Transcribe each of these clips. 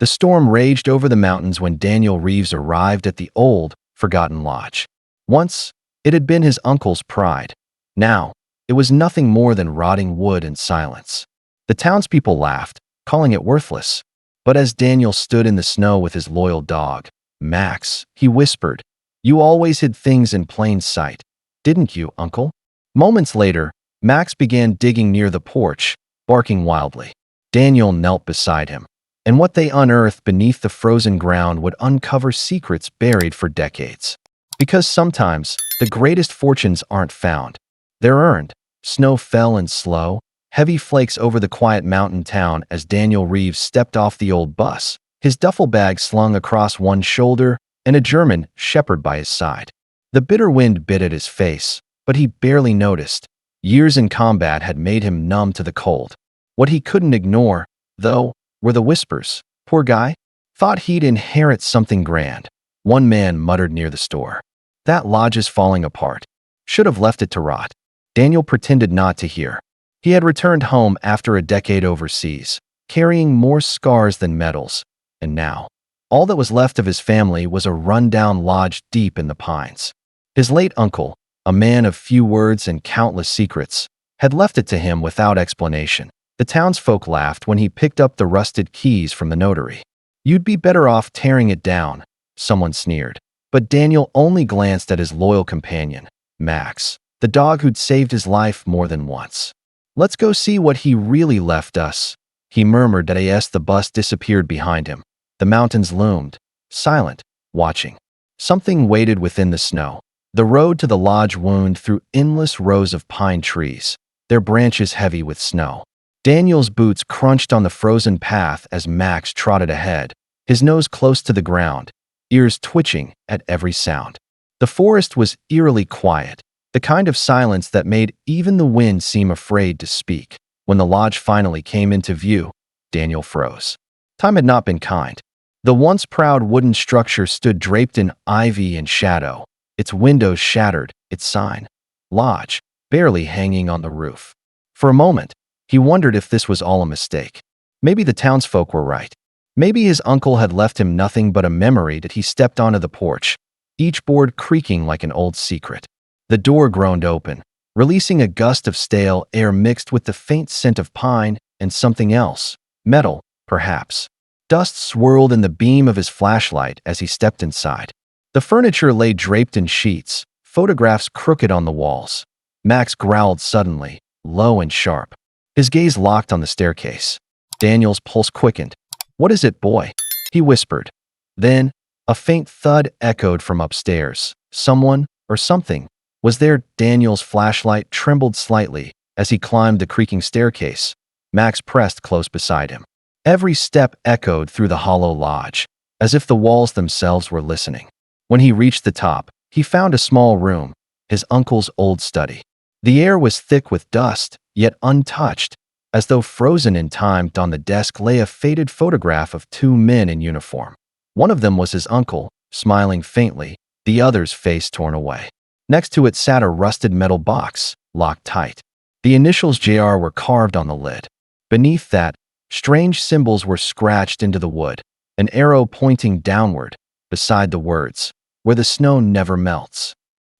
The storm raged over the mountains when Daniel Reeves arrived at the old, forgotten lodge. Once, it had been his uncle's pride. Now, it was nothing more than rotting wood and silence. The townspeople laughed, calling it worthless. But as Daniel stood in the snow with his loyal dog, Max, he whispered, "You always hid things in plain sight, didn't you, Uncle?" Moments later, Max began digging near the porch, barking wildly. Daniel knelt beside him, and what they unearthed beneath the frozen ground would uncover secrets buried for decades. Because sometimes, the greatest fortunes aren't found. They're earned. Snow fell in slow, heavy flakes over the quiet mountain town as Daniel Reeves stepped off the old bus, his duffel bag slung across one shoulder and a German shepherd by his side. The bitter wind bit at his face, but he barely noticed. Years in combat had made him numb to the cold. What he couldn't ignore, though, were the whispers. "Poor guy. Thought he'd inherit something grand," one man muttered near the store. "That lodge is falling apart. Should have left it to rot." Daniel pretended not to hear. He had returned home after a decade overseas, carrying more scars than medals, and now, all that was left of his family was a run-down lodge deep in the pines. His late uncle, a man of few words and countless secrets, had left it to him without explanation. The townsfolk laughed when he picked up the rusted keys from the notary. "You'd be better off tearing it down," someone sneered. But Daniel only glanced at his loyal companion, Max, the dog who'd saved his life more than once. "Let's go see what he really left us," he murmured as the bus disappeared behind him. The mountains loomed, silent, watching. Something waited within the snow. The road to the lodge wound through endless rows of pine trees, their branches heavy with snow. Daniel's boots crunched on the frozen path as Max trotted ahead, his nose close to the ground, ears twitching at every sound. The forest was eerily quiet, the kind of silence that made even the wind seem afraid to speak. When the lodge finally came into view, Daniel froze. Time had not been kind. The once proud wooden structure stood draped in ivy and shadow, its windows shattered, its sign, "Lodge," barely hanging on the roof. For a moment, he wondered if this was all a mistake. Maybe the townsfolk were right. Maybe his uncle had left him nothing but a memory that he stepped onto the porch, each board creaking like an old secret. The door groaned open, releasing a gust of stale air mixed with the faint scent of pine and something else, metal, perhaps. Dust swirled in the beam of his flashlight as he stepped inside. The furniture lay draped in sheets, photographs crooked on the walls. Max growled suddenly, low and sharp. His gaze locked on the staircase. Daniel's pulse quickened. "What is it, boy?" he whispered. Then, a faint thud echoed from upstairs. Someone, or something, was there. Daniel's flashlight trembled slightly as he climbed the creaking staircase. Max pressed close beside him. Every step echoed through the hollow lodge, as if the walls themselves were listening. When he reached the top, he found a small room, his uncle's old study. The air was thick with dust, yet untouched, as though frozen in time. On the desk lay a faded photograph of two men in uniform. One of them was his uncle, smiling faintly, the other's face torn away. Next to it sat a rusted metal box, locked tight. The initials JR were carved on the lid. Beneath that, strange symbols were scratched into the wood, an arrow pointing downward, beside the words, "Where the snow never melts."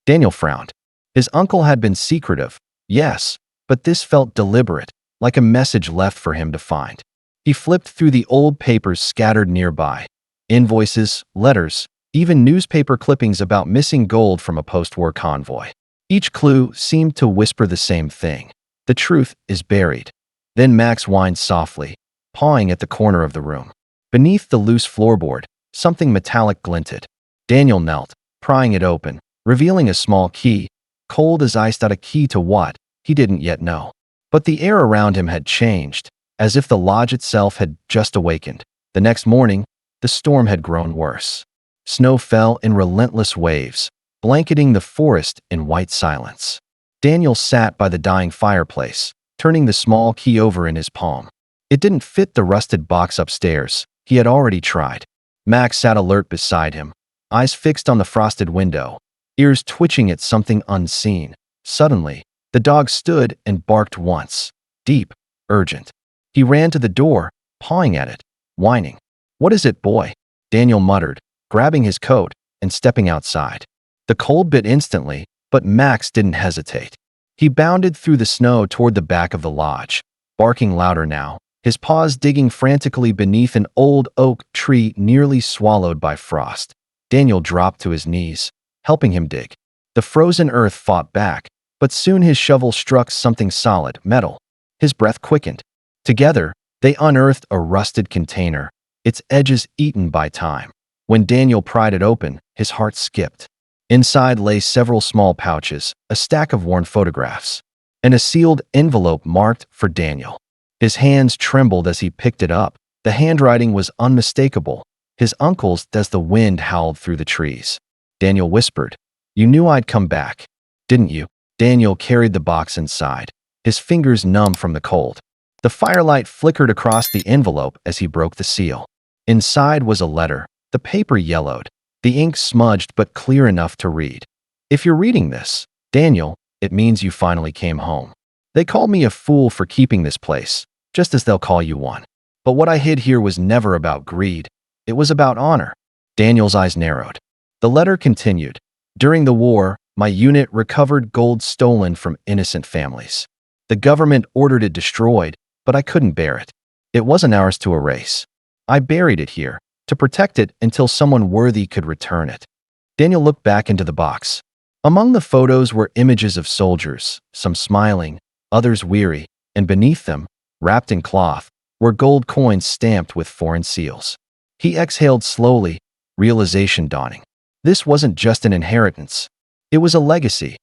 Daniel frowned. His uncle had been secretive, yes, but this felt deliberate, like a message left for him to find. He flipped through the old papers scattered nearby. Invoices, letters, even newspaper clippings about missing gold from a post-war convoy. Each clue seemed to whisper the same thing. The truth is buried. Then Max whined softly, pawing at the corner of the room. Beneath the loose floorboard, something metallic glinted. Daniel knelt, prying it open, revealing a small key, cold as ice. A key to what? He didn't yet know. But the air around him had changed, as if the lodge itself had just awakened. The next morning, the storm had grown worse. Snow fell in relentless waves, blanketing the forest in white silence. Daniel sat by the dying fireplace, turning the small key over in his palm. It didn't fit the rusted box upstairs. He had already tried. Max sat alert beside him, eyes fixed on the frosted window, ears twitching at something unseen. Suddenly, the dog stood and barked once, deep, urgent. He ran to the door, pawing at it, whining. "What is it, boy?" Daniel muttered, grabbing his coat and stepping outside. The cold bit instantly, but Max didn't hesitate. He bounded through the snow toward the back of the lodge, barking louder now, his paws digging frantically beneath an old oak tree nearly swallowed by frost. Daniel dropped to his knees, helping him dig. The frozen earth fought back, but soon his shovel struck something solid, metal. His breath quickened. Together, they unearthed a rusted container, its edges eaten by time. When Daniel pried it open, his heart skipped. Inside lay several small pouches, a stack of worn photographs, and a sealed envelope marked for Daniel. His hands trembled as he picked it up. The handwriting was unmistakable, his uncle's as the wind howled through the trees. Daniel whispered, "You knew I'd come back, didn't you?" Daniel carried the box inside, his fingers numb from the cold. The firelight flickered across the envelope as he broke the seal. Inside was a letter, the paper yellowed, the ink smudged but clear enough to read. "If you're reading this, Daniel, it means you finally came home. They called me a fool for keeping this place, just as they'll call you one. But what I hid here was never about greed. It was about honor." Daniel's eyes narrowed. The letter continued, "During the war, my unit recovered gold stolen from innocent families. The government ordered it destroyed, but I couldn't bear it. It wasn't ours to erase. I buried it here, to protect it until someone worthy could return it." Daniel looked back into the box. Among the photos were images of soldiers, some smiling, others weary, and beneath them, wrapped in cloth, were gold coins stamped with foreign seals. He exhaled slowly, realization dawning. This wasn't just an inheritance. It was a legacy.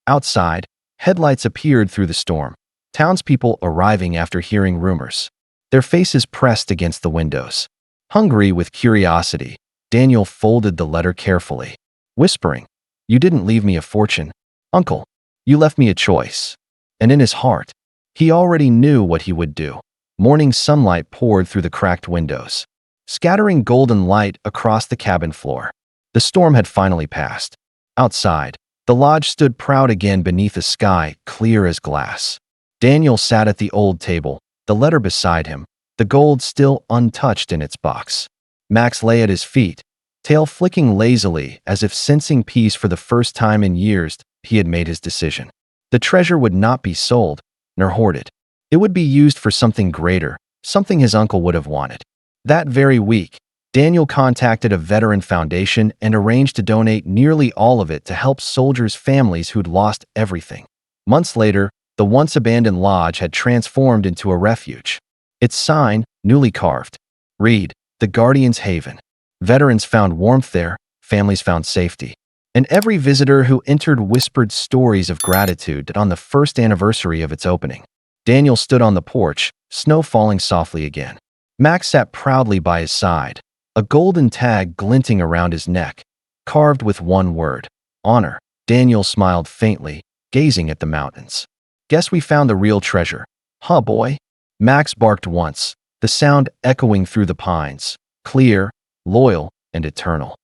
Outside, headlights appeared through the storm, townspeople arriving after hearing rumors, their faces pressed against the windows. Hungry with curiosity, Daniel folded the letter carefully, whispering, "You didn't leave me a fortune, Uncle. You left me a choice." And in his heart, he already knew what he would do. Morning sunlight poured through the cracked windows, scattering golden light across the cabin floor. The storm had finally passed. Outside, the lodge stood proud again beneath a sky clear as glass. Daniel sat at the old table, the letter beside him, the gold still untouched in its box. Max lay at his feet, tail flicking lazily as if sensing peace for the first time in years. He had made his decision. The treasure would not be sold, nor hoarded. It would be used for something greater, something his uncle would have wanted. That very week, Daniel contacted a veteran foundation and arranged to donate nearly all of it to help soldiers' families who'd lost everything. Months later, the once abandoned lodge had transformed into a refuge. Its sign, newly carved, read, "The Guardian's Haven." Veterans found warmth there, families found safety. And every visitor who entered whispered stories of gratitude on the first anniversary of its opening. Daniel stood on the porch, snow falling softly again. Max sat proudly by his side, a golden tag glinting around his neck, carved with one word, honor. Daniel smiled faintly, gazing at the mountains. "Guess we found the real treasure, huh, boy?" Max barked once, the sound echoing through the pines, clear, loyal, and eternal.